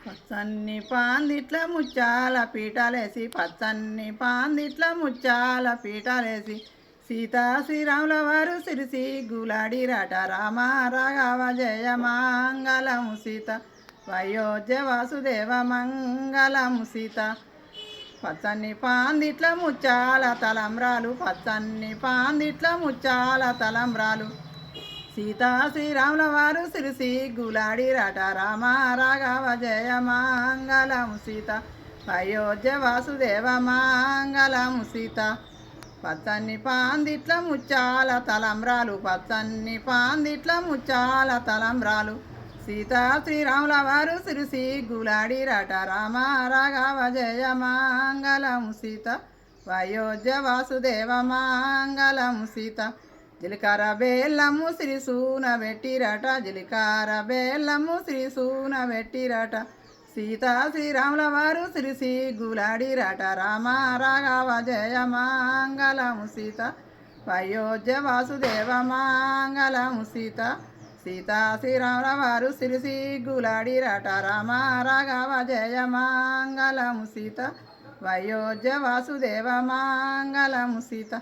పచ్చన్ని పాందిట్ల ముచ్చాల పీటలేసి పచ్చన్ని పాందిట్ల ముచ్చాల పీటలేసి సీతా శ్రీరాముల వారు సిరిసి గులాడిరాట రామ రాఘవ జయ మంగళము సీత వయోధ్య వాసుదేవ మంగళము సీత పచ్చన్ని పాందిట్ల ముచ్చాల తలంబ్రాలు పచ్చన్ని పాందిట్ల ముచ్చాల తలంబ్రాలు సీతా శ్రీరాముల వారు సిరిసి గులాడిరాట రామ రాఘవ జయ మంగళము సీత అయోధ్య వాసుదేవ మంగళము సీత పచ్చన్ని పాందిట్ల ముచ్చాల తలంబ్రాలు పచ్చన్ని పాందిట్ల ముచ్చాల తలంబ్రాలు సీతా శ్రీరాముల వారు సిరిసి గులాడిరాట రామ రాఘవ జయ మంగళము సీత అయోధ్య వాసుదేవ మంగళము సీత జీలకర్ర బెల్లము శ్రీసూన పెట్టిరట జీలకర్ర బెల్లము శ్రీసూన పెట్టిరట సీతా శ్రీరాముల వారు సిరిసి గులాడిరాట రామ రాఘవ జయ మంగళము సీత అయోధ్య వాసుదేవ మంగళము సీత సీతా శ్రీరాముల వారు సిరిసి గులాడిరాట రామ రాఘవ జయ మంగళము సీత అయోధ్య వాసుదేవ మంగళము సీత.